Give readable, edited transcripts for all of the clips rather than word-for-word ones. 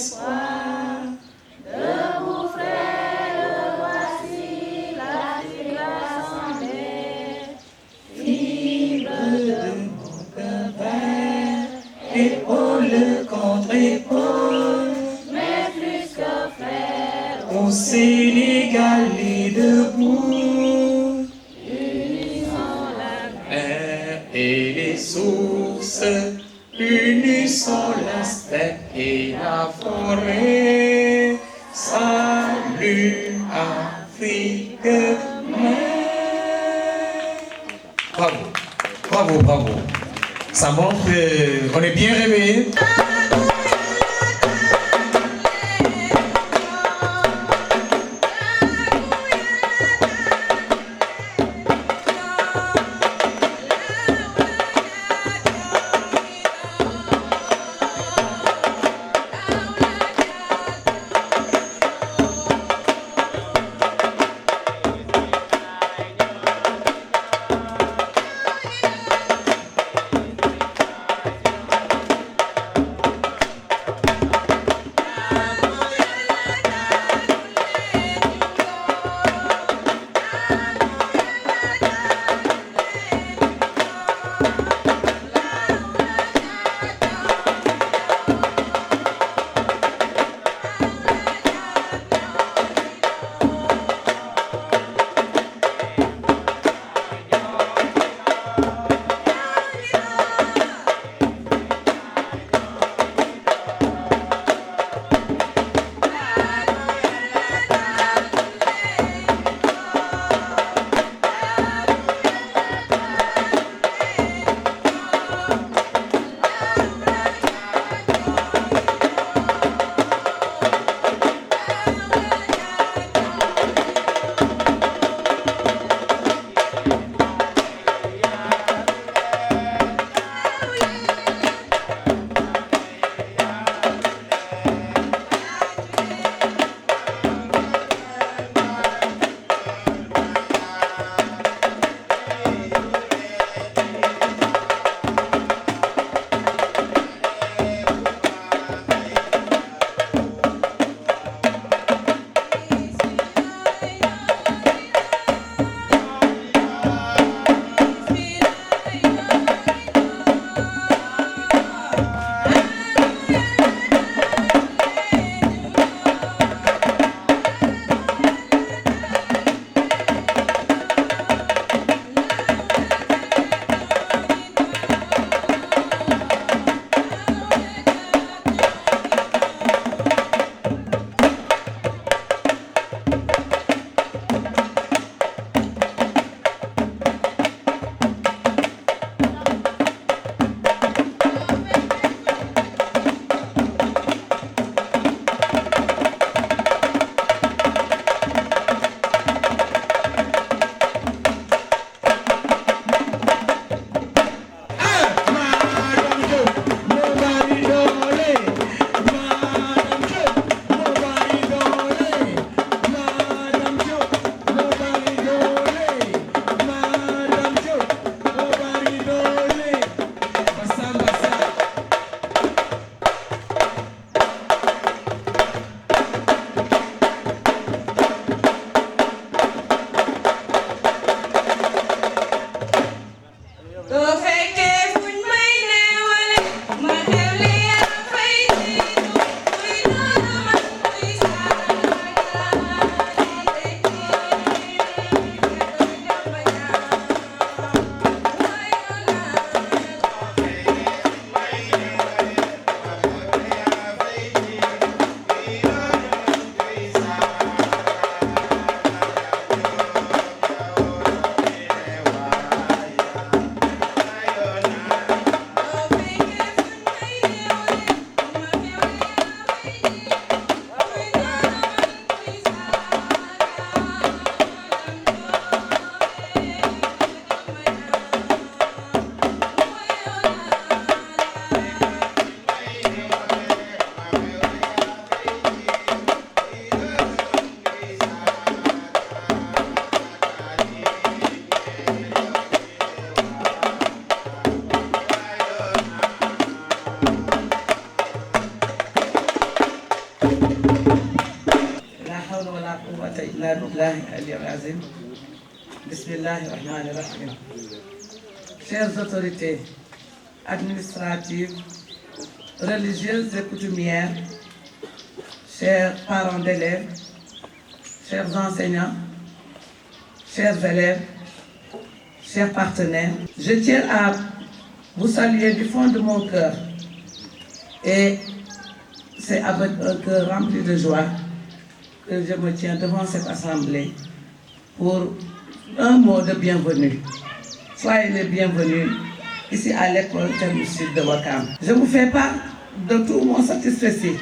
espoir. Debout frères, voici l'Afrique rassemblée. Fibre de mon père, épaule contre épaule. Mais plus que frères, Au Sénégal est debout. unissons la Mer et les sources, unissons la steppe et la forêt. Salut Afrique mère. Bravo, bravo, bravo. Ça montre qu'on est bien réveillé. حول ولا قوة إلا بالله العلي العظيم. Bismillahirrahmanirrahim. Chères autorités administratives, religieuses et coutumières, chers parents d'élèves, chers enseignants, chers élèves, chers partenaires, je tiens à vous saluer du fond de mon cœur et c'est avec un cœur rempli de joie que je me tiens devant cette assemblée pour un mot de bienvenue. Soyez les bienvenus ici à l'école Terme Sud de Ouakam. Je vous fais part de tout mon satisfait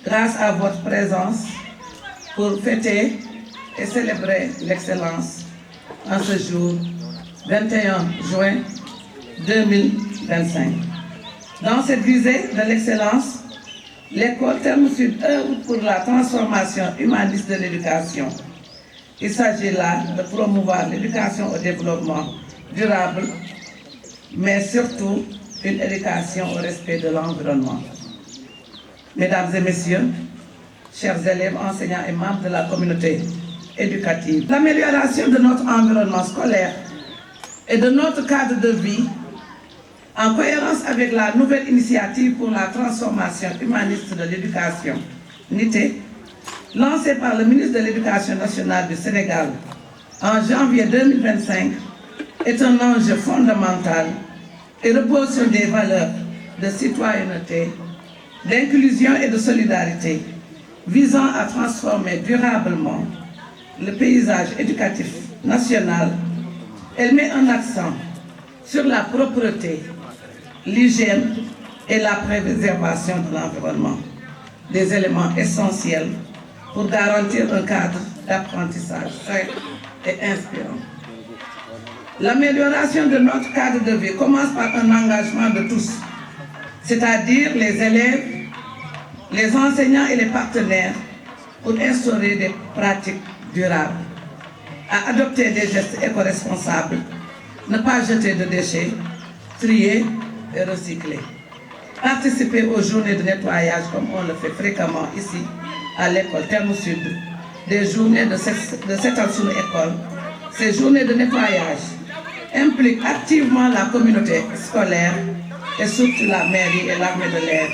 grâce à votre présence pour fêter et célébrer l'excellence en ce jour 21 juin 2025. Dans cette visée de l'excellence, l'école Terme Sud œuvre pour la transformation humaniste de l'éducation. Il s'agit là de promouvoir l'éducation au développement durable, mais surtout une éducation au respect de l'environnement. Mesdames et messieurs, chers élèves, enseignants et membres de la communauté éducative, l'amélioration de notre environnement scolaire et de notre cadre de vie, en cohérence avec la nouvelle initiative pour la transformation humaniste de l'éducation, NITE, lancée par le ministre de l'Éducation nationale du Sénégal en janvier 2025, est un enjeu fondamental et repose sur des valeurs de citoyenneté, d'inclusion et de solidarité visant à transformer durablement le paysage éducatif national. Elle met un accent sur la propreté, l'hygiène et la préservation de l'environnement, des éléments essentiels pour garantir un cadre d'apprentissage sain et inspirant. L'amélioration de notre cadre de vie commence par un engagement de tous, c'est-à-dire les élèves, les enseignants et les partenaires, pour instaurer des pratiques durables, à adopter des gestes éco-responsables, ne pas jeter de déchets, trier et recycler. Participer aux journées de nettoyage comme on le fait fréquemment ici à l'école Terme Sud, des journées de cette école. Ces journées de nettoyage impliquent activement la communauté scolaire et surtout la mairie et l'armée de l'air.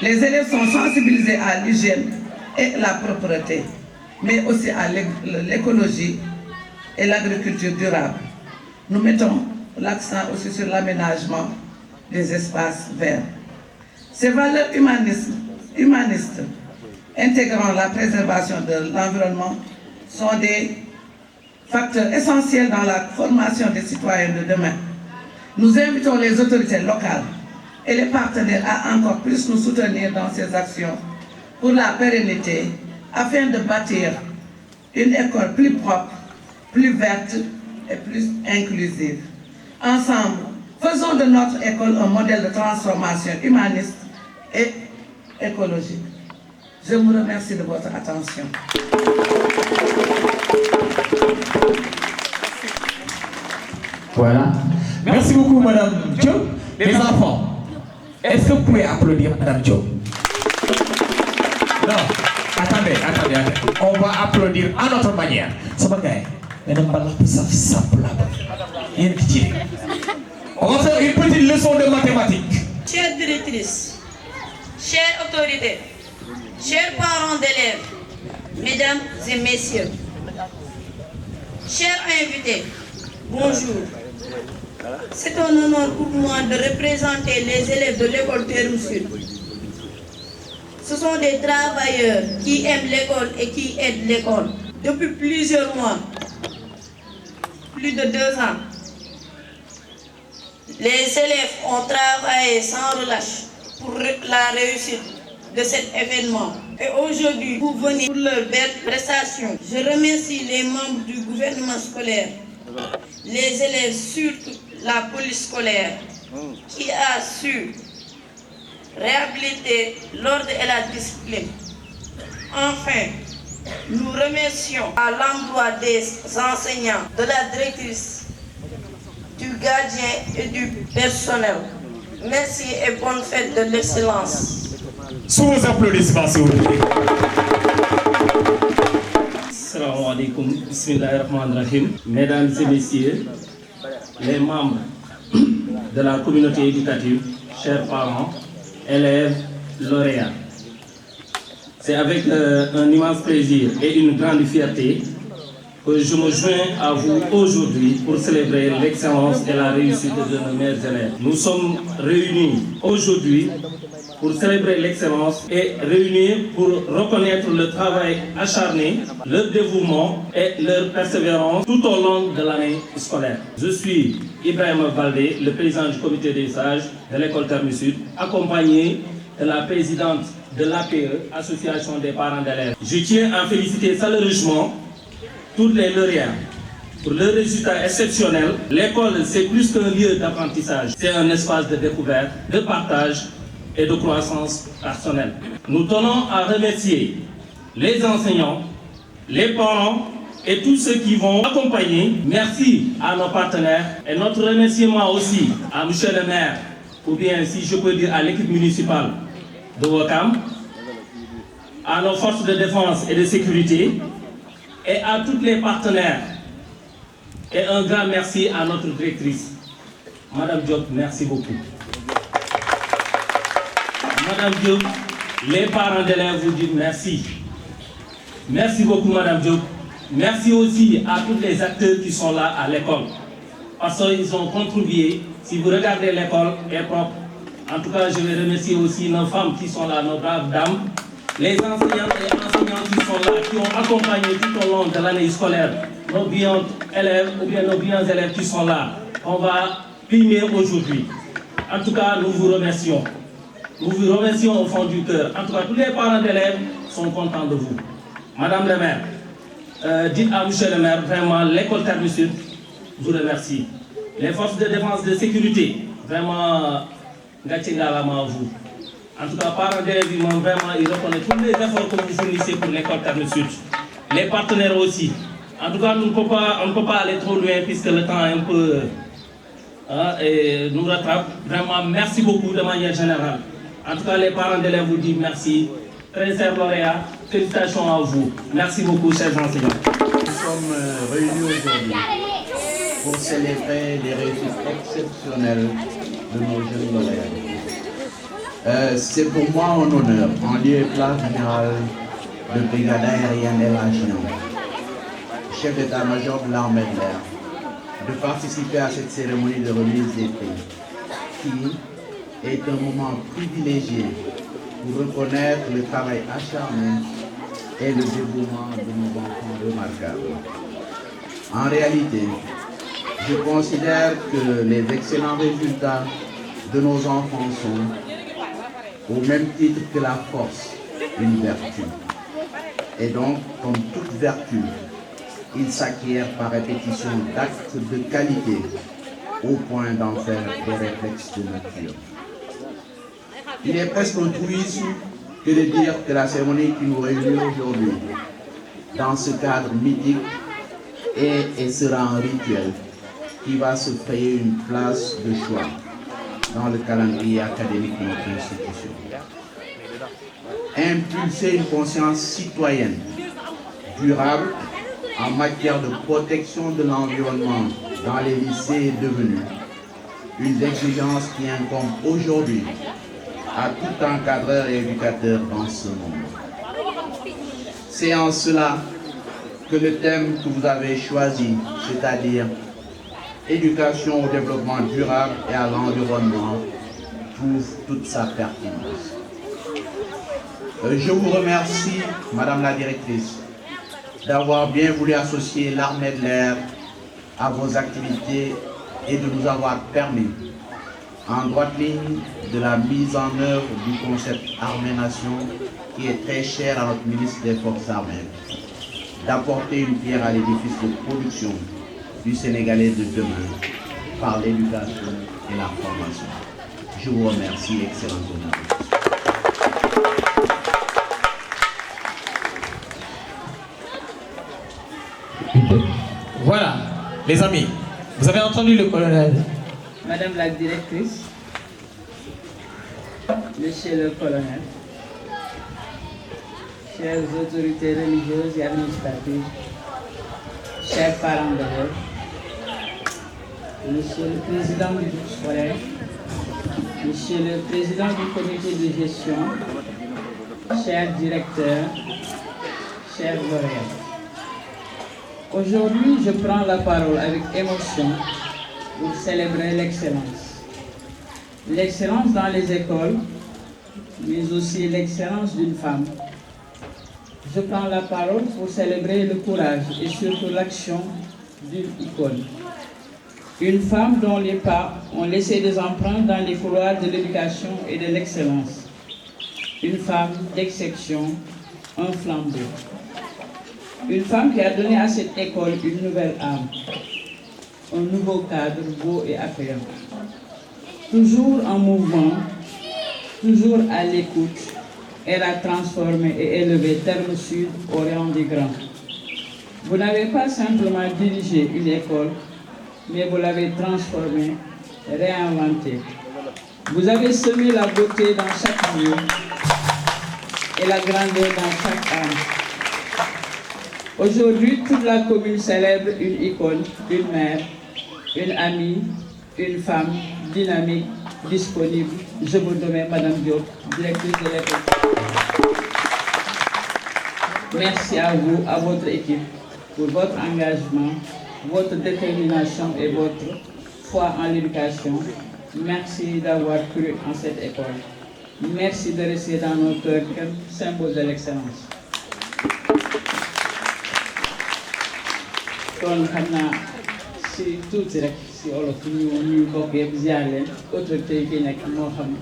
Les élèves sont sensibilisés à l'hygiène et la propreté, mais aussi à l'écologie et l'agriculture durable. Nous mettons l'accent aussi sur l'aménagement des espaces verts. Ces valeurs humanistes intégrant la préservation de l'environnement sont des facteurs essentiels dans la formation des citoyens de demain. Nous invitons les autorités locales et les partenaires à encore plus nous soutenir dans ces actions pour la pérennité afin de bâtir une école plus propre, plus verte et plus inclusive. Ensemble, faisons de notre école un modèle de transformation humaniste et écologique. Je vous remercie de votre attention. Voilà. Merci beaucoup, Madame Diop. Les enfants, est-ce que vous pouvez applaudir Madame Diop? Non, attendez. On va applaudir à notre manière. Ça va gagner. On va faire une petite leçon de mathématiques. Chères directrices, chères autorités, chers parents d'élèves, mesdames et messieurs, chers invités, bonjour. C'est un honneur pour moi de représenter les élèves de l'école Terme Sud. Ce sont des travailleurs qui aiment l'école et qui aident l'école. Depuis plusieurs mois, plus de 2 ans, les élèves ont travaillé sans relâche pour la réussite de cet événement. Et aujourd'hui, vous venez pour leur belle prestation. Je remercie les membres du gouvernement scolaire, les élèves, surtout la police scolaire, qui a su réhabiliter l'ordre et la discipline. Enfin, nous remercions à l'endroit des enseignants, de la directrice, du gardien et du personnel. Merci et bonne fête de l'excellence. Sous vos applaudissements, s'il vous plaît. alaikum, bismillahirrahmanirrahim. Mesdames et messieurs, les membres de la communauté éducative, chers parents, élèves, lauréats. C'est avec un immense plaisir et une grande fierté que je me joins à vous aujourd'hui pour célébrer l'excellence et la réussite de nos meilleurs élèves. Nous sommes réunis aujourd'hui pour célébrer l'excellence et réunis pour reconnaître le travail acharné, leur dévouement et leur persévérance tout au long de l'année scolaire. Je suis Ibrahim Baldé, le président du comité des sages de l'école Terme Sud, accompagné de la présidente de l'APE, Association des parents d'élèves. Je tiens à féliciter chaleureusement tous les lauréats pour leurs résultats exceptionnels. L'école, c'est plus qu'un lieu d'apprentissage, c'est un espace de découverte, de partage et de croissance personnelle. Nous tenons à remercier les enseignants, les parents et tous ceux qui vont accompagner. Merci à nos partenaires et notre remerciement aussi à monsieur le maire, ou bien si je peux dire à l'équipe municipale de Ouakam, à nos forces de défense et de sécurité et à tous les partenaires. Et un grand merci à notre directrice, Madame Diop, merci beaucoup. Madame Diop, les parents d'élèves vous disent merci. Merci beaucoup Madame Diop. Merci aussi à tous les acteurs qui sont là à l'école. Parce qu'ils ont contribué. Si vous regardez l'école, elle est propre. En tout cas, je vais remercier aussi nos femmes qui sont là, nos braves dames. Les enseignantes et enseignants qui sont là, qui ont accompagné tout au long de l'année scolaire, nos brillants élèves ou bien nos brillants élèves qui sont là. On va primer aujourd'hui. En tout cas, nous vous remercions. Nous vous remercions au fond du cœur. En tout cas, tous les parents d'élèves sont contents de vous. Madame le maire, dites à monsieur le maire, vraiment, l'école Terme Sud vous remercie. Les forces de défense et de sécurité, vraiment, Gatchingalama à vous. En tout cas, parents d'élèves, vraiment, ils reconnaissent tous les efforts que vous fournissez pour l'école Terme Sud. Les partenaires aussi. En tout cas, on ne peut pas aller trop loin puisque le temps est un peu nous rattrape. Vraiment, merci beaucoup de manière générale. En tout cas, les parents d'élèves vous disent merci. Très chers lauréats, félicitations à vous. Merci beaucoup, chers enseignants. Nous sommes réunis aujourd'hui pour célébrer les réussites exceptionnelles de nos jeunes lauréats. C'est pour moi un honneur, en lieu et place général de brigade aérienne El Hadjian, chef d'état-major de l'armée de l'air, de participer à cette cérémonie de remise des prix, qui est un moment privilégié pour reconnaître le travail acharné et le dévouement de nos enfants remarquables. En réalité, je considère que les excellents résultats de nos enfants sont, au même titre que la force, une vertu. Et donc, comme toute vertu, il s'acquiert par répétition d'actes de qualité au point d'en faire des réflexes de nature. Il est presque un truisme que de dire que la cérémonie qui nous réunit aujourd'hui, dans ce cadre mythique, est et sera un rituel qui va se frayer une place de choix dans le calendrier académique de notre institution. Impulser une conscience citoyenne durable en matière de protection de l'environnement dans les lycées est devenue une exigence qui incombe aujourd'hui à tout encadreur et éducateur dans ce monde. C'est en cela que le thème que vous avez choisi, c'est-à-dire éducation au développement durable et à l'environnement, trouve toute sa pertinence. Je vous remercie, Madame la Directrice, d'avoir bien voulu associer l'armée de l'air à vos activités et de nous avoir permis, en droite ligne de la mise en œuvre du concept Armée-Nation, qui est très cher à notre ministre des Forces armées, d'apporter une pierre à l'édifice de production du Sénégalais de demain par l'éducation et la formation. Je vous remercie, Excellence honneur. Voilà, les amis, vous avez entendu le colonel. Madame la directrice, Monsieur le colonel, chères autorités religieuses et administratives, chers parents d'élèves, Monsieur le Président du groupe scolaire, Monsieur le Président du comité de gestion, chers directeurs, chers lauréats. Aujourd'hui, je prends la parole avec émotion pour célébrer l'excellence. L'excellence dans les écoles, mais aussi l'excellence d'une femme. Je prends la parole pour célébrer le courage et surtout l'action d'une icône. Une femme dont les pas ont laissé des empreintes dans les couloirs de l'éducation et de l'excellence. Une femme d'exception, un flambeau. Une femme qui a donné à cette école une nouvelle âme, un nouveau cadre beau et accueillant. Toujours en mouvement, toujours à l'écoute, elle a transformé et élevé Terme Sud au rang des grands. Vous n'avez pas simplement dirigé une école, mais vous l'avez transformée, réinventée. Vous avez semé la beauté dans chaque lieu et la grandeur dans chaque âme. Aujourd'hui, toute la commune célèbre une icône, une mère, une amie, une femme dynamique, disponible. Je vous nomme Madame Diop, directrice de l'école. Merci à vous, à votre équipe, pour votre engagement, votre détermination et votre foi en l'éducation. Merci d'avoir cru en cette école. Merci de rester dans nos cœurs comme symbole de l'excellence. kon xam naa si tuuti rek si olof ñu bokk yëpp ziar leen autorité yi fi nekk moo xam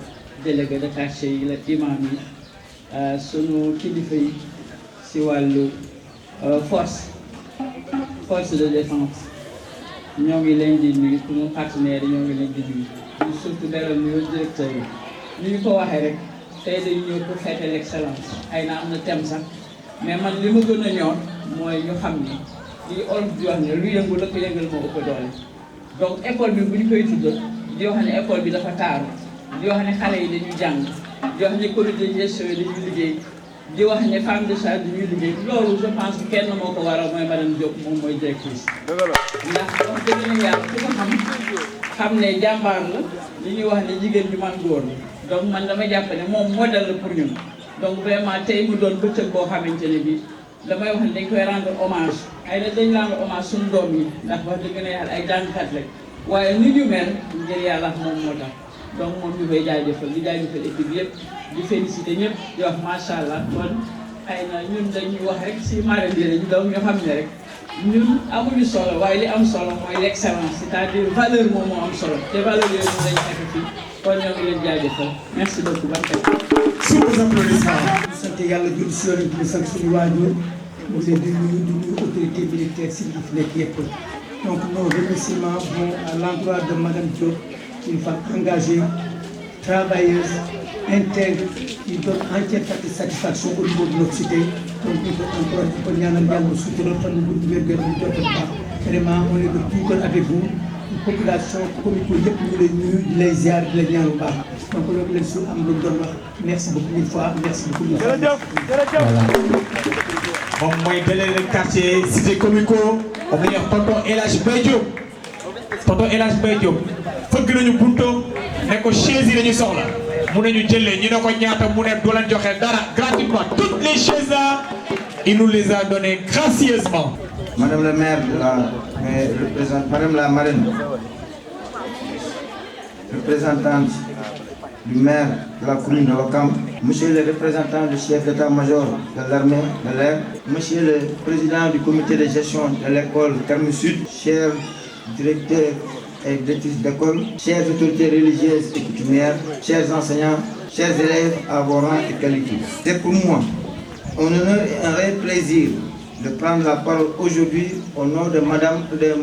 délégué de quartier yi la imam yi sunu kilifa yi si wàllu force de défense ñoo ngi leen di nuyu sunu partenaires yi ñoo ngi leen di nuyu surtout beral nuyu directeur yi ni ñu ko waxee rek tey dañu ñëw pour fêter l'excellence xëy na am na thème sax mais man li ma gën a ñor mooy ñu xam ni di olof di wax ne lu yëngu la ko yëngal moo ëpp doole donc école bi bu ñu koy tudd di wax ne école bi dafa taaru di wax ne xale yi dañuy jàng di wax ne comité de gestion yi dañuy liggéey di wax ne femme de charge dañuy liggéey loolu je pense que kenn moo ko waral mooy madame Diop moom mooy directrice ndax wax dëgg na yàlla ku ko xam ne jàmbaar la li ñuy wax ne jigéen ñu man góor la donc man dama jàpp ne moom modèle la pour ñun donc vraiment tey mu doon bëccëg boo xamante ne bii damay wax ne dañ koy rendre hommage ay na dañ rendre hommage suñu doom yi ndax wax dëgg na yàlla ay jàngkat rek waaye ni ñu mel ngir yàlla moom moo tax donc moom ñu koy jaajëfal di jaajëfal équipe yëpp di féliciter ñëpp di wax macha allah kon xëy na ñun dañuy wax rek si marraine bi lañu donc ñu xam ne rek ñun amuñu solo waaye li am solo mooy l'excellence c'est-à-dire valeur moom moo am solo te valeur yooyu moom lañu fekk fii kon ñoo ngi leen jaajëfal merci beaucoup barke sous vos applaudissements. sant yàlla jul si yoon bi sant suñu waajur mu leen di nuyu autorité militaire civile fi nekk yëpp donc nos remerciements vont à l'endroit de Madame Diop, une femme engagée, travailleuse, intègre, qui donne entière satisfaction au niveau de notre cité. Donc il faut encore di ko ñaanal yàlla sutura fan bu wér-gu yaram jot baax vraiment on est de tout cœur avec vous population comité yëpp ñu lay nuyu di lay ziar di la ñaan bu baax donc loolu leen su am lu doon wax merci beaucoup une fois merci beaucoup une fois. Voilà. moom mooy délégué de quartier cité comico moom la ñuy wax tonton El Hadj Mbaye Diop tonton El Hadj Mbaye Diop fëgg nañu buntoom ne ko chaise yi dañuy soxla mu ne ñu jëlee ñu ne ko ñaata mu ne du leen joxe dara gratuitement toutes les chaises là il nous les a données gracieusement. Madame la maire de Madame la marraine, représentante du maire de la commune de Ouakam, monsieur le représentant du chef d'état-major de l'armée de l'air, monsieur le président du comité de gestion de l'école Terme Sud, chers directeurs et directrices d'école, chères autorités religieuses et coutumières, chers enseignants, chers élèves à vos rangs et qualités. C'est pour moi un honneur et un réel plaisir de prendre la parole aujourd'hui au nom de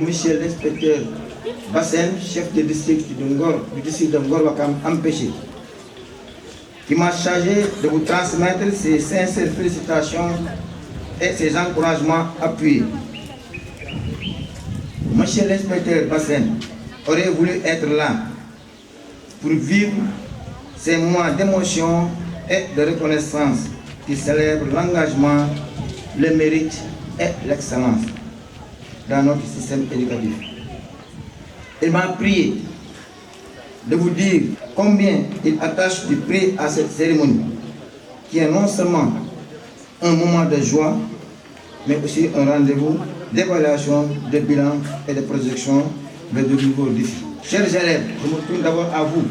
monsieur l'inspecteur Bassène, chef de district du district de Ngor-Ouakam empêché, qui m'a chargé de vous transmettre ses sincères félicitations et ses encouragements appuyés. Monsieur l'inspecteur Bassène aurait voulu être là pour vivre ces moments d'émotion et de reconnaissance qui célèbrent l'engagement, le mérite et l'excellence. dans notre système éducatif. Il m'a prié de vous dire combien il attache du prix à cette cérémonie, qui est non seulement un moment de joie, mais aussi un rendez-vous d'évaluation, de bilan et de projection vers de nouveaux défis. Chers élèves, je me tourne d'abord à vous.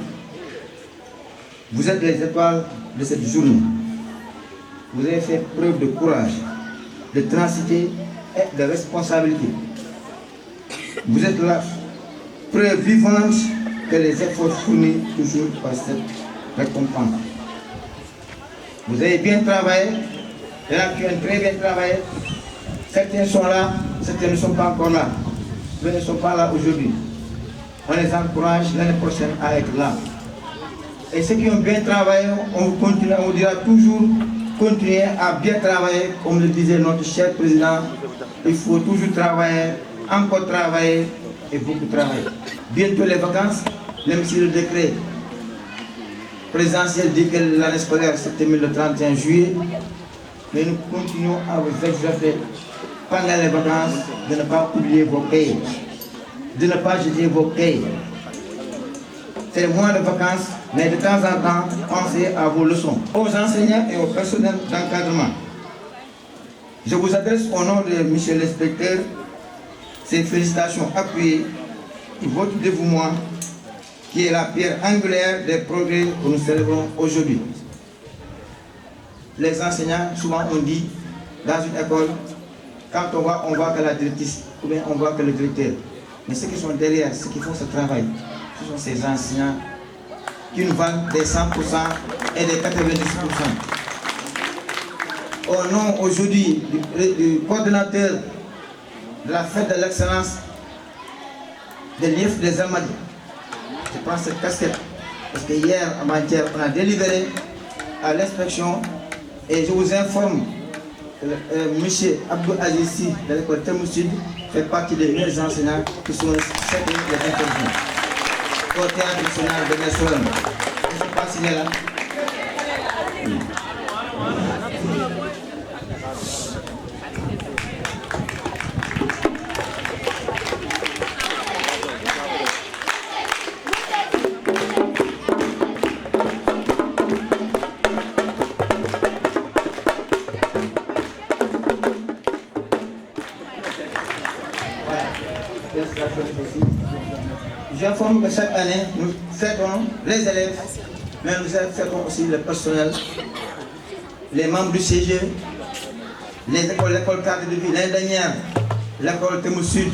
Vous êtes les étoiles de cette journée. Vous avez fait preuve de courage, de ténacité et de responsabilité. Vous êtes la preuve vivante que les efforts fournis toujours par cette récompense. Vous avez bien travaillé, il y en a qui ont très bien travaillé. Certains sont là, certains ne sont pas encore là. Ils ne sont pas là aujourd'hui. On les encourage l'année prochaine à être là. Et ceux qui ont bien travaillé, on vous dira toujours, continuez à bien travailler, comme le disait notre cher président. Il faut toujours travailler, encore travailler et beaucoup travailler. Bientôt les vacances, même si le décret présidentiel dit que l'année scolaire se termine le 31 juillet, mais nous continuons à vous exhorter pendant les vacances de ne pas oublier vos cahiers, de ne pas jeter vos cahiers. C'est le mois de vacances, mais de temps en temps, pensez à vos leçons. Aux enseignants et au personnel d'encadrement, je vous adresse au nom de M. l'inspecteur ces félicitations appuyées pour votre dévouement qui est la pierre angulaire des progrès que nous célébrons aujourd'hui. Les enseignants, souvent on dit, dans une école, quand on voit que la directrice, ou bien on voit que le directeur. Mais ceux qui sont derrière, ceux qui font ce travail, ce sont ces enseignants qui nous valent des 100% et des 90%. Au nom aujourd'hui du coordinateur de la fête de l'excellence de l'IEF des Almadies, je prends cette casquette parce que hier, avant-hier, on a délibéré à l'inspection et je vous informe que M. Abdou Azizi de l'école Terme Sud fait partie des meilleurs enseignants qui sont chacun les intervenants au théâtre national de Nessolem. Je ne suis pas signé là. J'informe que chaque année, nous fêtons les élèves, mais nous fêtons aussi le personnel, les membres du CG, l'école cadre de vie. L'année dernière, l'école Terme Sud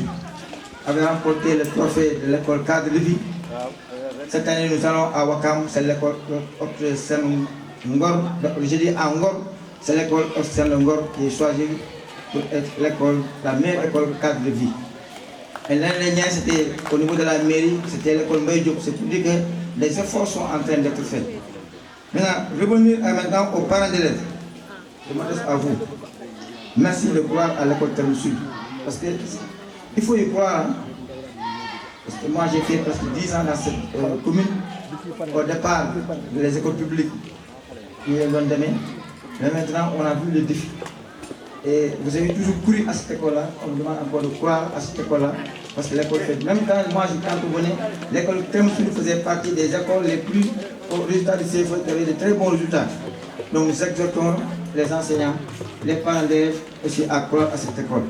avait remporté le trophée de l'école cadre de vie. Cette année, nous allons à Wakam, c'est l'école Ngor. Je dis à Ngor, c'est l'école Ngor qui est choisie pour être l'école, la meilleure école cadre de vie. Et l'année dernière, c'était au niveau de la mairie, c'était l'école Mbaye-Diop. C'est pour dire que les efforts sont en train d'être faits. Maintenant, revenir maintenant aux parents d'élèves. Je m'adresse à vous. Merci de croire à l'école Terme Sud. Parce qu'il faut y croire. Hein? Parce que moi, j'ai fait presque 10 ans dans cette commune. Au départ, les écoles publiques, il y a lendemain. Mais maintenant, on a vu le défi. Et vous avez toujours couru à cette école-là. On vous demande encore de croire à cette école-là. Parce que l'école fait. Même quand moi j'étais en Toubonné, l'école Terme Sud faisait partie des écoles les plus au résultat du CFE qui avaient de très bons résultats. Donc nous exhortons les enseignants, les parents d'élèves aussi à croire à cette école.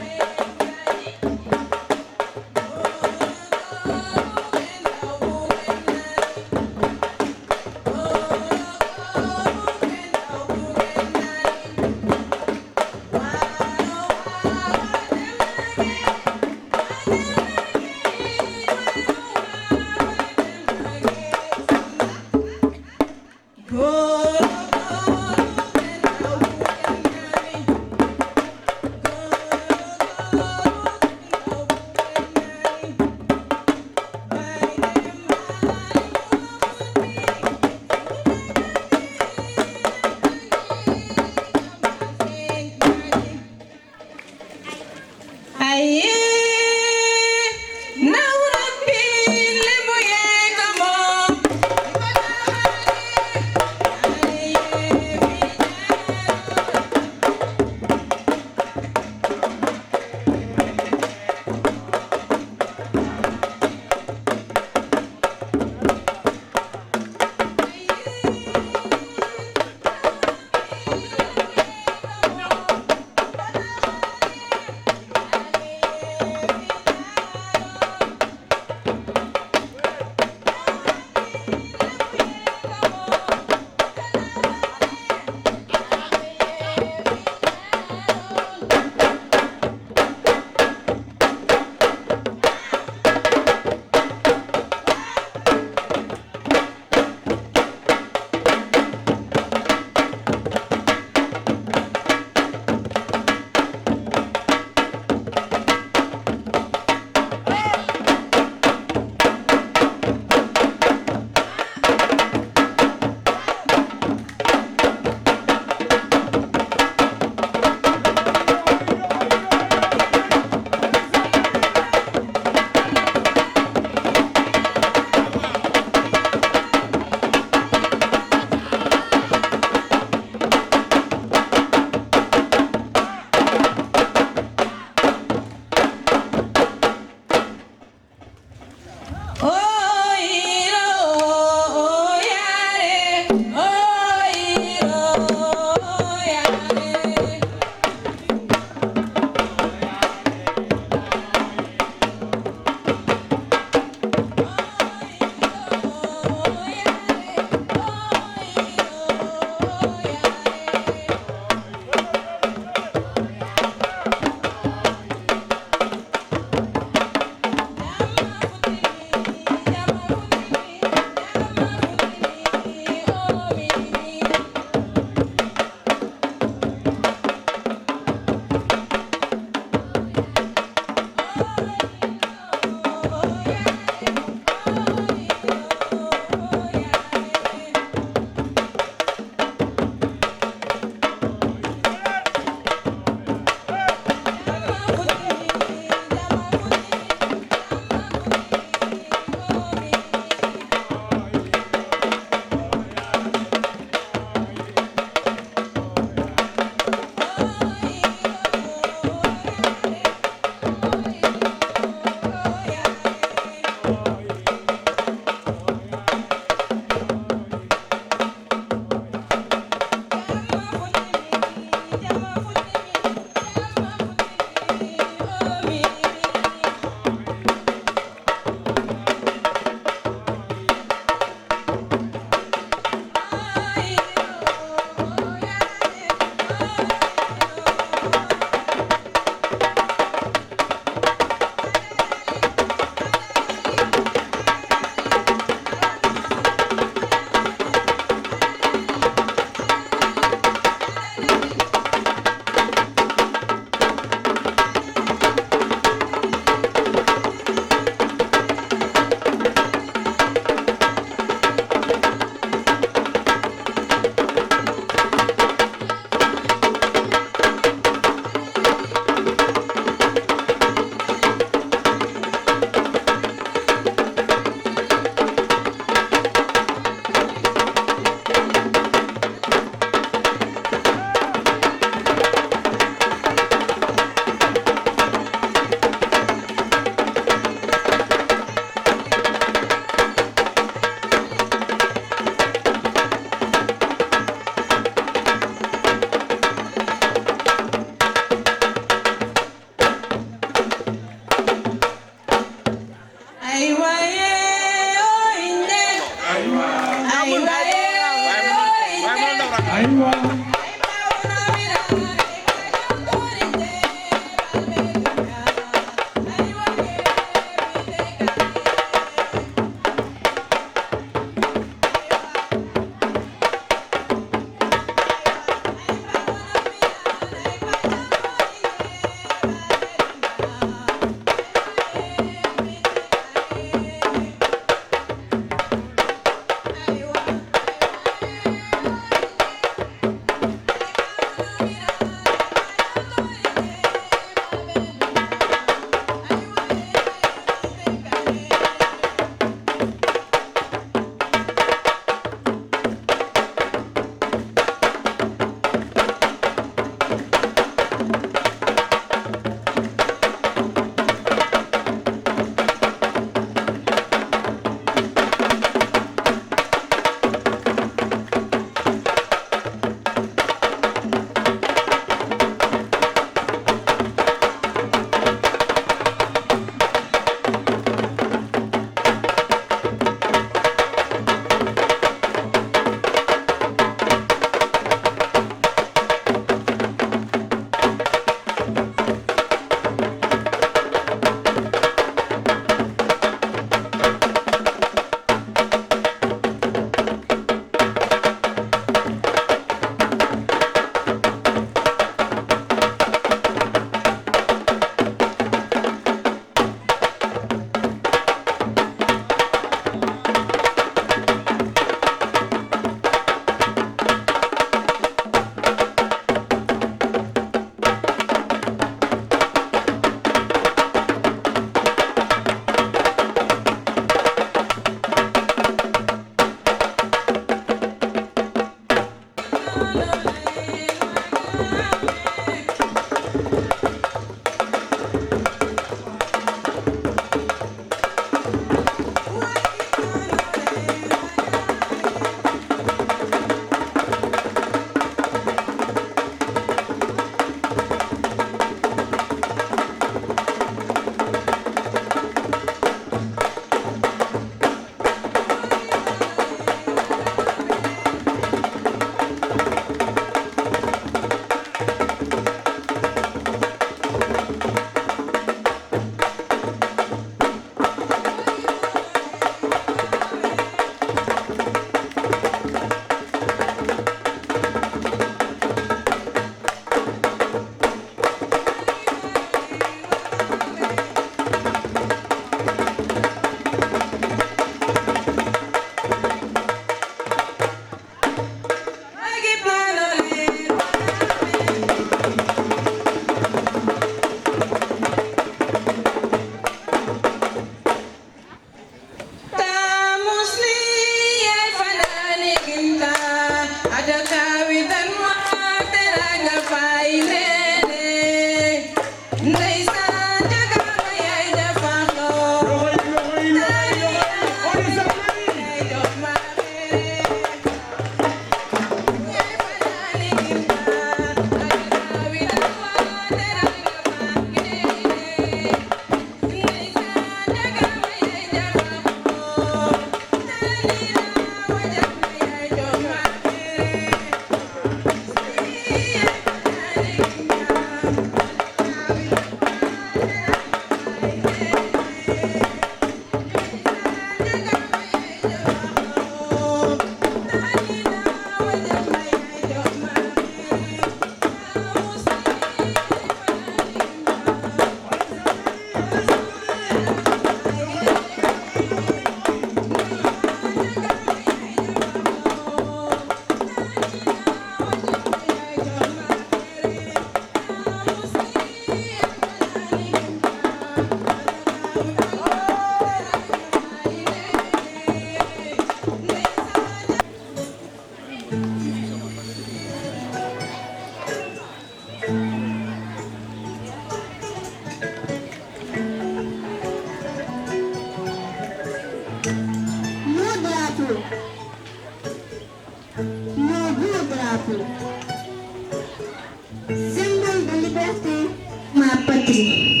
excusez.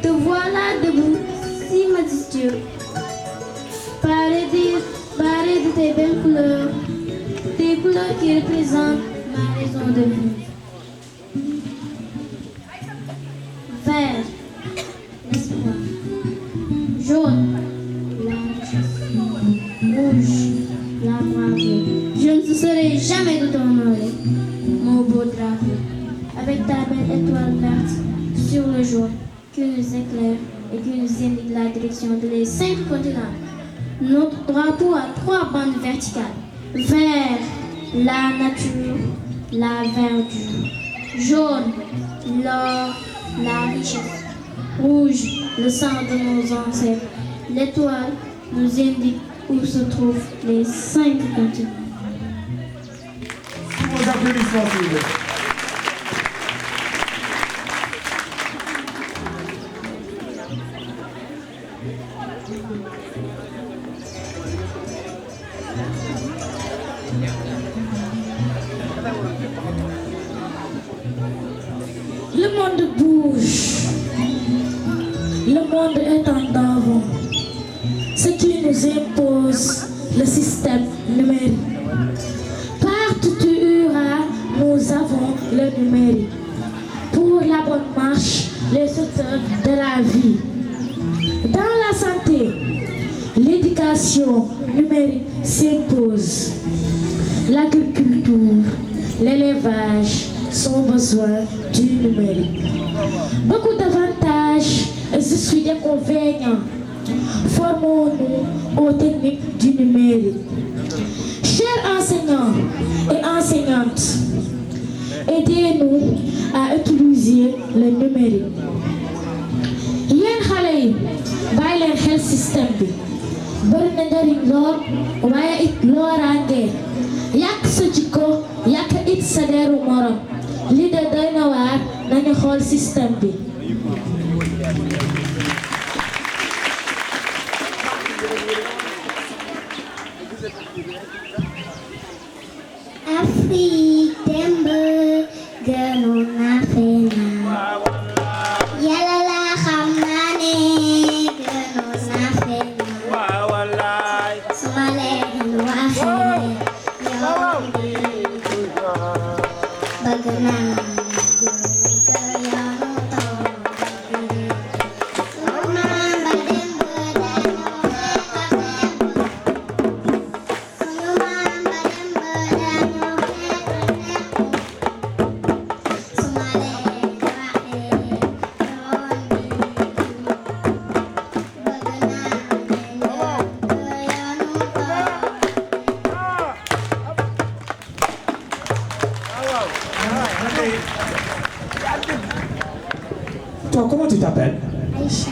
Te voilà debout, si majestueux. Paré de tes belles couleurs qui représentent ma raison de vivre. Vert, l'espoir. Jaune, la richesse. Rouge, la bravoure. Je ne te serai jamais de t'honorer, mon beau drapeau, avec ta belle étoile verte sur le jaune qui nous éclaire et qui nous indique la direction des 5 continents. Notre drapeau a 3 bandes verticales. Vert, la nature, la verdure. Jaune, l'or, la richesse. Rouge, le sang de nos ancêtres. L'étoile nous indique où se trouvent les 5 continents. Vos applaudissements, s'il vous plaît. Le monde bouge. Le monde est en avant. Ce qui nous impose le système numérique. Partout où tu iras, nous avons le numérique. Pour la bonne marche, les secteurs de la vie. Dans la santé, l'éducation numérique s'impose. L'agriculture, l'élevage sont besoin du numérique. Beaucoup d'avantages et je suis d'inconvénients. Formons-nous aux techniques du numérique. Chers enseignants et enseignantes, aidez-nous à utiliser le numérique. Yéen xale yi bàyyi leen xel système bi bari na njariñ lool waaye it looraange yàq sa jikko yàq it sa deru morom li de doy na waar nañu xool système bi. Afrique démb gënoon na feeñaa yàlla la xam naa ne gënoon na feeñaa su ma leen waxee yow bi bëgg naa Toi, comment tu t'appelles? Aïcha.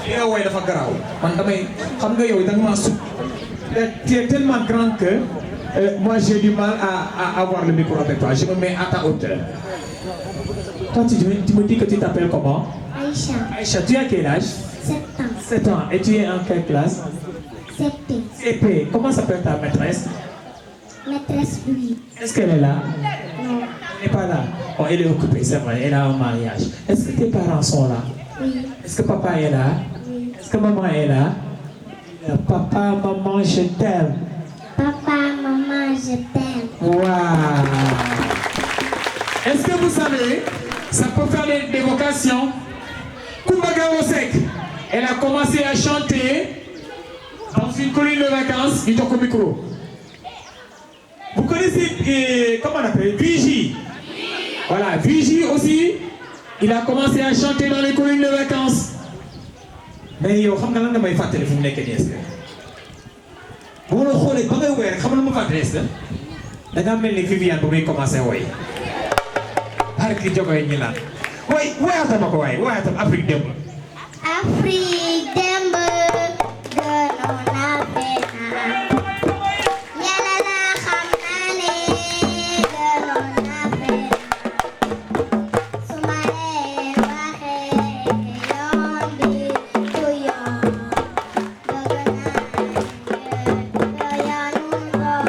li nga woy dafa garaaw man damay xam nga yow da nga maa sut tu es tellement grande que moi j'ai du mal à avoir le micro avec toi. Je me mets à ta hauteur. Toi, tu me dis que tu t'appelles comment? Aïcha. Aïcha, tu as quel âge? 7 ans. 7 ans. Et tu es en quelle classe? CP. CP. Comment s'appelle ta maîtresse? Maîtresse oui. Est-ce qu'elle est là? Non. Elle n'est pas là. Oh, elle est occupée, c'est vrai. Elle a un mariage. Est-ce que tes parents sont là? Oui. Est-ce que papa est là? Oui. Est-ce que maman est là? Papa, maman, je t'aime. Papa, maman, je t'aime. Waouh! Est-ce que vous savez, ça peut faire des vocations? Coumba Gawlo Seck, elle a commencé à chanter dans une colonie de vacances. Il toque au micro. Vous connaissez, comment on appelle? Vigie. Voilà, Vigie aussi, il a commencé à chanter dans les colonies de vacances. Mais yo, xam nga lan nga may fàttali fu mu nekk nii est-ce que boo la xoolee ba ngay woy rek xam nga lu ma fàttali est-ce que da ngaa mel ni Viviane bu muy commencé woy xarit li jogoy ñi naan woy woyaatal ma ko waay woyaatal Afrique démb. Afrique démb gënoon na feeñaa yàlla la xam naa ne gënoon na feeñaa su ma leen waxee yoon bi du yoon bëgg naa yoonu doon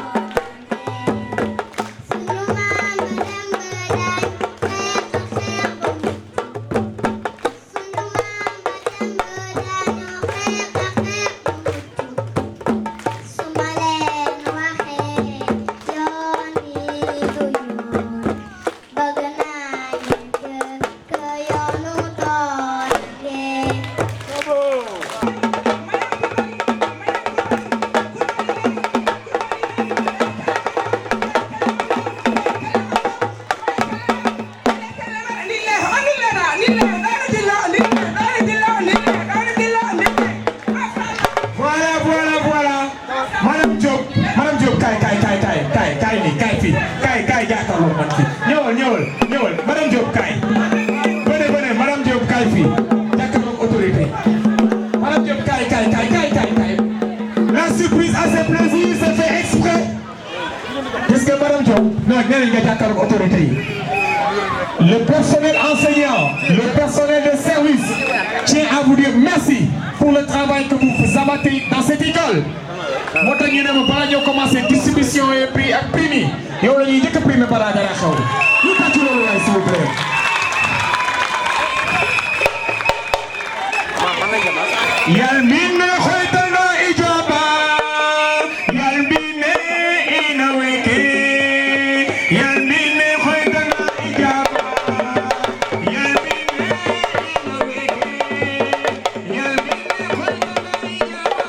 sunu maam démb dañ ñëwal madame Diop kaay venez madame Diop kaay fii jàkkaarloog autorité madame Diop kaay la surprise à ses plaisirs c'est fait exprès gis nga madame Diop non nee nañ nga jàkkaarloog autorité yi le personnel enseignant le personnel de service tient à vous dire merci pour le travail que vous abattez dans cette école moo tax ñu ne ma balaa ñoo commencé distribution et prix ak prix mi yow la ñuy njëkk a primé balaa dara xew ñu tàcc loolu waay s'il vous plaît. yalmine hoytano ijaba yalmine ina weke yalmine hoytano ijaba yalmine ina weke yalmine hoytano ijaba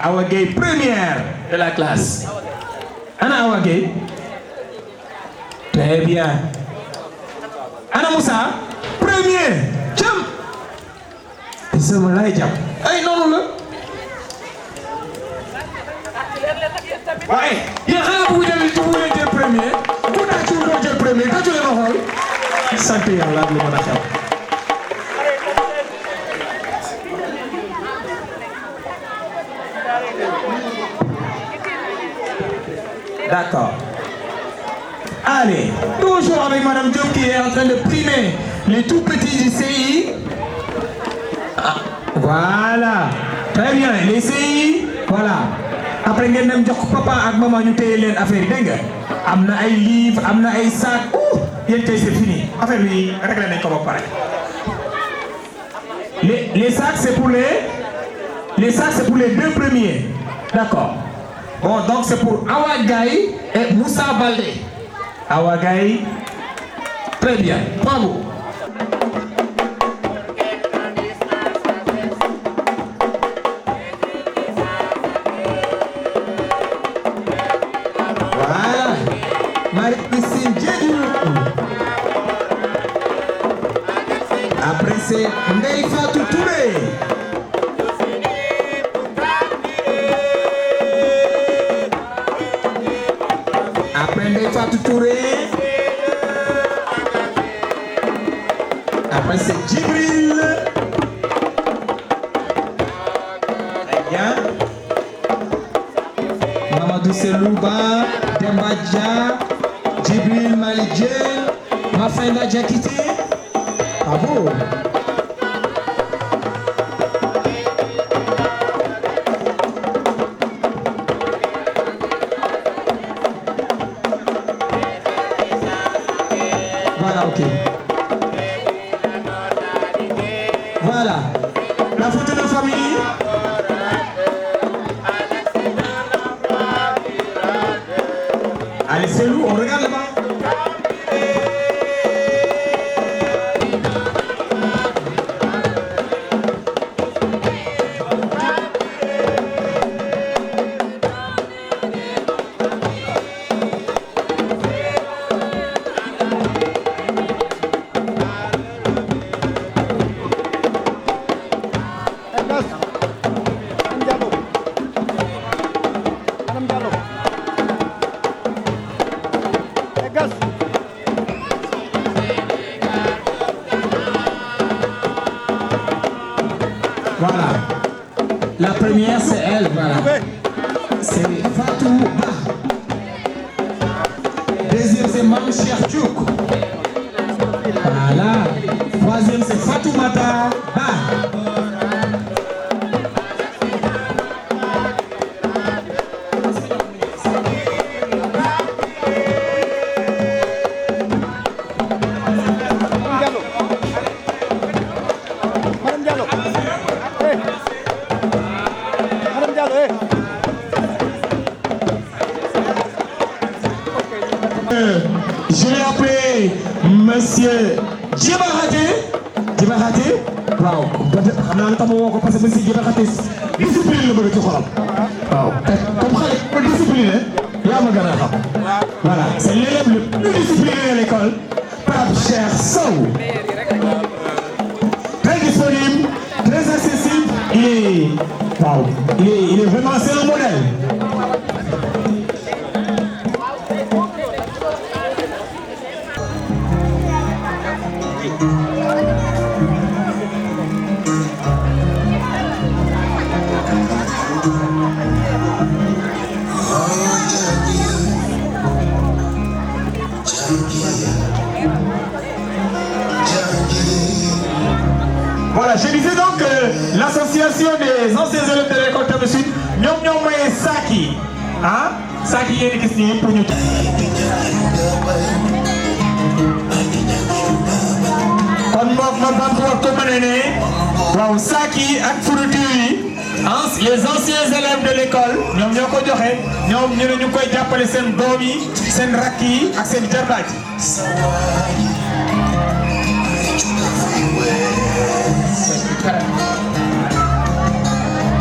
Awa Gueye première de la classe. Ana Awa Gueye? Très bien. Ana Moussa? Premier. Jam. Sama lay jam. Ay noonu la. Ouais, il y a un bout de premier. Pour le premier, quand tu le rôle, santé à la de mon affaire. D'accord. Allez, toujours avec Madame Diop qui est en train de primer les tout petits du CI. Ah, voilà. Très bien, les CI, voilà. Après, ngeen dem jox papa ak maman ñu téye leen affaire yi dégg nga. Am na ay livres, am na ay sacs. Ouh, yéen tey c'est fini. Affaire bi réglé nañ ko ba pare. Les sacs c'est pour les sacs c'est pour les deux premiers. D'accord. Bon, donc c'est pour Awa Gaye et Moussa Baldé. Awa Gaye. Très bien. Bravo. Voilà. Marie-Christine Diédhiou. Après c'est Ndeye Fatou Touré. Après Ndeye Fatou Touré. Après c'est Djibril. Très bien. Mamadou Selouba, Demba Dia, Djibril Malidjen, Mafenda Diakité. Bravo. Voilà, ok. Voilà. La photo de famille. Allez, c'est lourd, on regarde là-bas. Voilà. La première, c'est elle, voilà. C'est Fatou Ba. Deuxième, c'est Mam Cheikh Diouk. Voilà. Troisième, c'est Fatoumata Ba. Je vais appeler Monsieur Djibarate. Waaw xam naa ne tam woo ko parce que Monsieur Djibarate discipline la bëgg ci xolam. Waaw comme xale ko discipliné yaa ma gën a xam. Voilà, c'est l'élève le plus discipliné de l'école, Pape Cheikh Sow. Très disponible, très accessible, il est vraiment, c'est un modèle. Voilà, je disais donc que l'association des anciens élèves de l'école Tame Sud, ñoom ñoo maye sac yi ah sac yi yéen gis nii pour ñu. kon moom ma bamtuwaat ko ma ne waaw sac yi ak fourniture yi les anciens élèves de l'école ñoom ñoo ko joxe ñoom ñu ne ñu koy jàppale seen doom yi seen rakk yi ak seen jarbaat yi.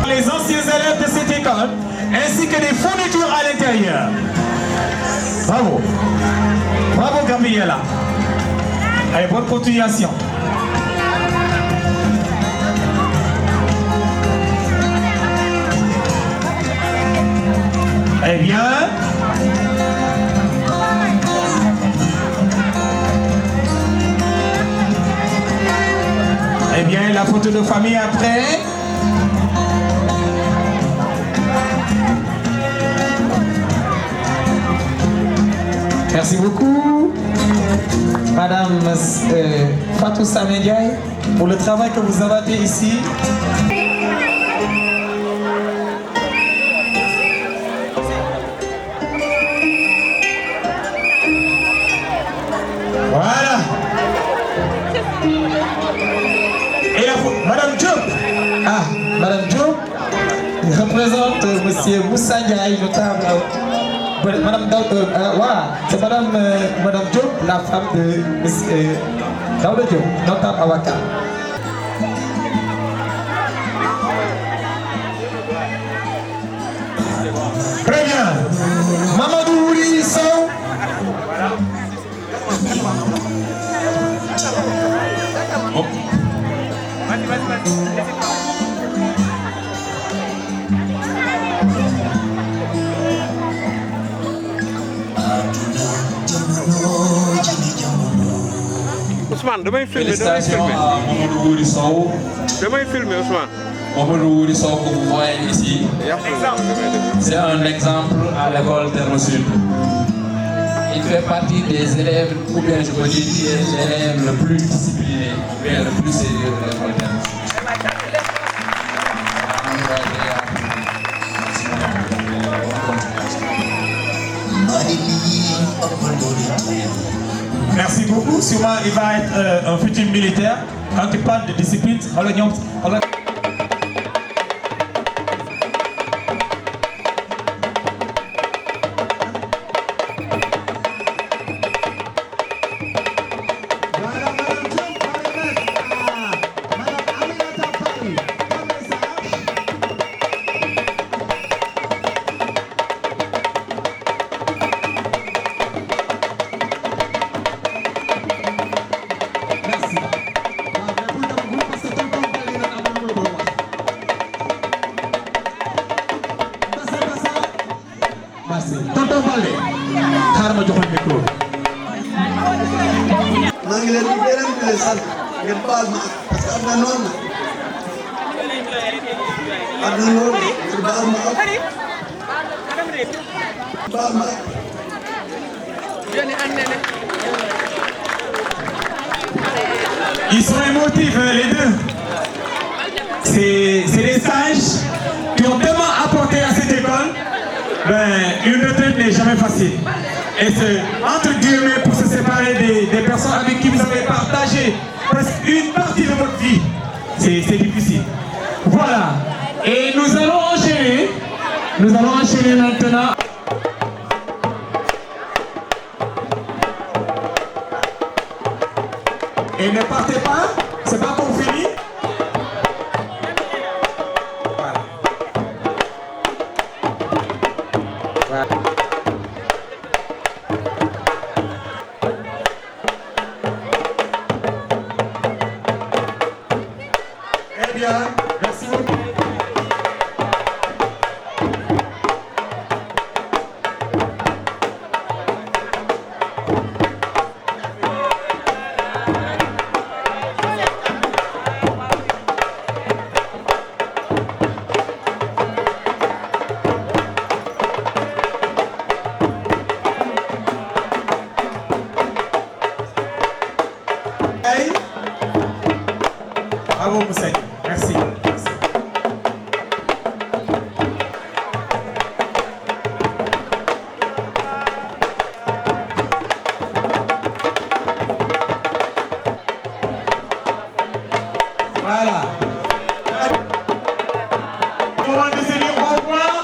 Les anciens élèves de cette école ainsi que des fournitures à l'intérieur. Bravo. Bravo Gabriela. Allez, bonne continuation. Eh bien, la photo de famille après. Merci beaucoup, Madame Fatou Samediaï, pour le travail que vous avez fait ici. Voilà. Et Madame Diop. Ah, Madame Diop représente Monsieur Moussa Ndiaye, notable. Madame voilà, c'est Madame Diop, la femme de Monsieur Daouda Diop, notable avocat. Très bien. Mamadou Wuri Sow. Oh. Ousmane, damay filmer, félicitations à Mamadou Wuri Sow. Damay filmer, Ousmane. Mamadou Wuri Sow que vous voyez ici, c'est un exemple à l'école Terme Sud. Il fait partie des élèves, ou bien je peux dire des élèves le plus disciplinés, ou bien le plus sérieux de l'école Terme Sud. Merci beaucoup. Sûrement, il va être un futur militaire. Quand il parle de discipline, Tonton Baldé, xaar ma jox la micro. maa ngi leen di gërëm di leen sant ngeen baal ma parce que am na noonu la am na noonu ngeen baal ma baal ma. Ils sont émotifs, les deux. C'est des sages qui ont tellement apporté à cette école. Une retraite n'est jamais facile. Et c'est entre guillemets pour se séparer des personnes avec qui vous avez partagé presque une partie de votre vie. C'est difficile. Voilà. Et nous allons enchaîner. Nous allons enchaîner maintenant. Et ne partez pas, c'est pas pour finir. Voilà. Eh bien, merci beaucoup. Bravo Moussa, merci. Voilà. On va se dire au revoir.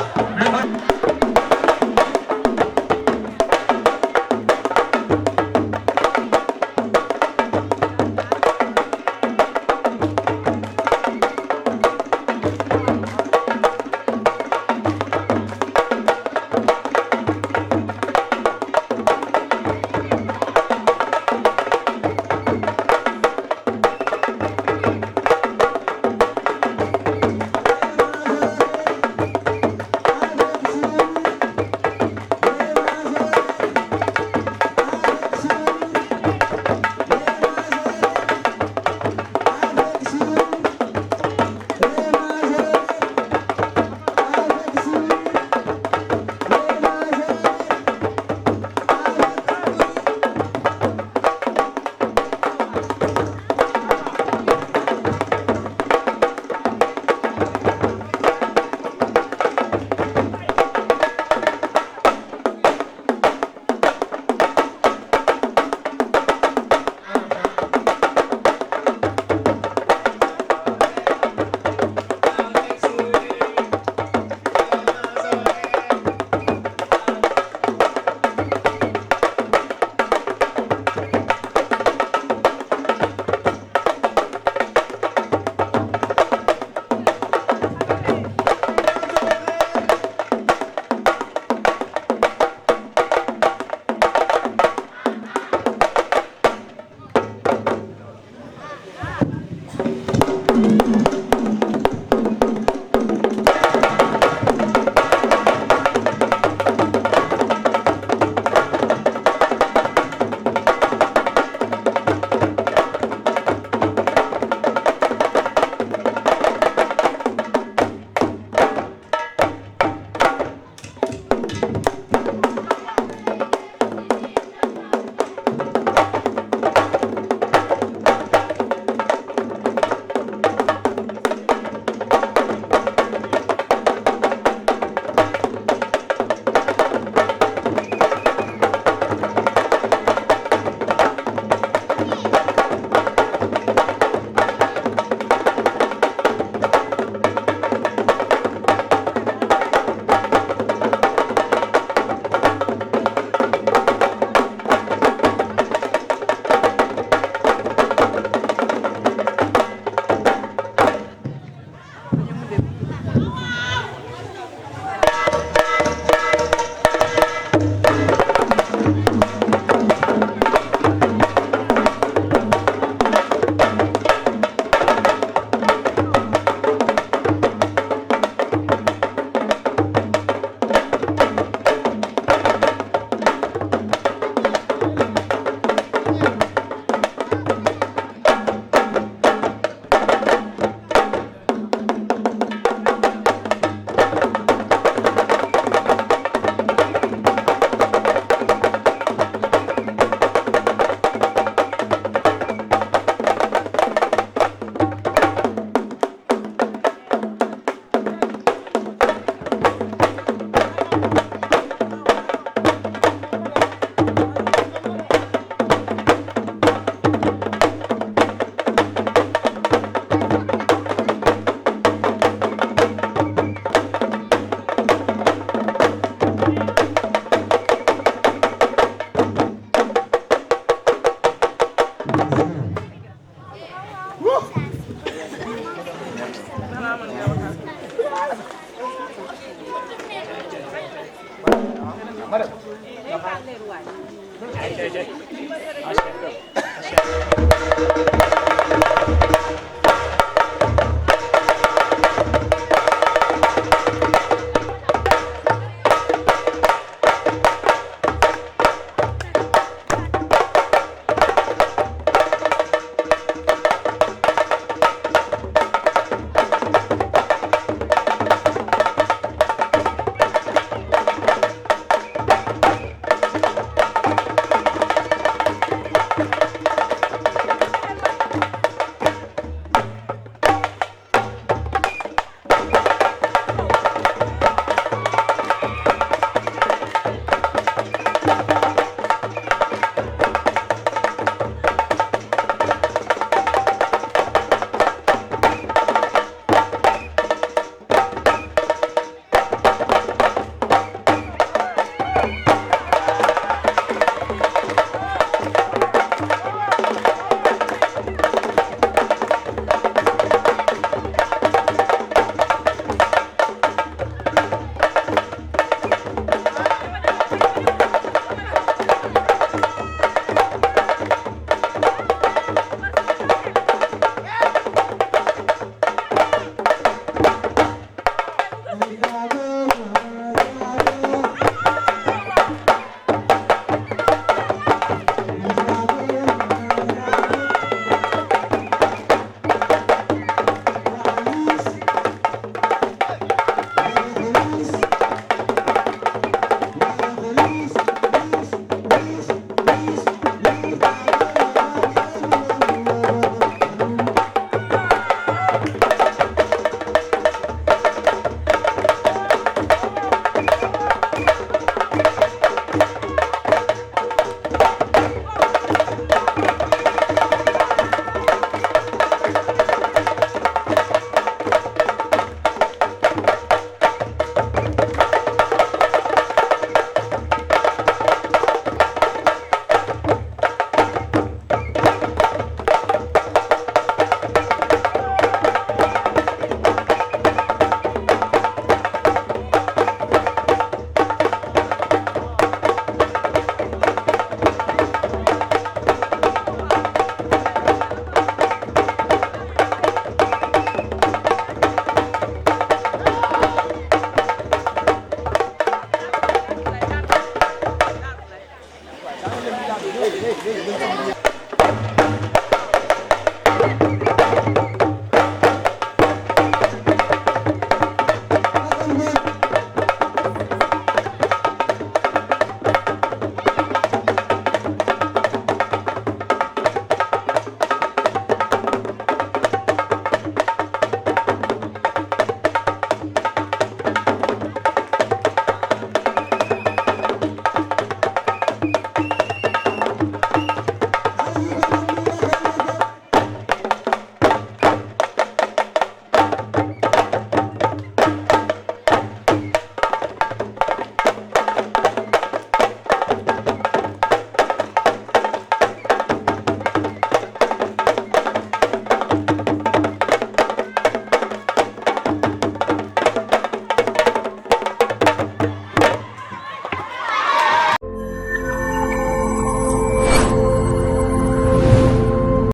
Baba,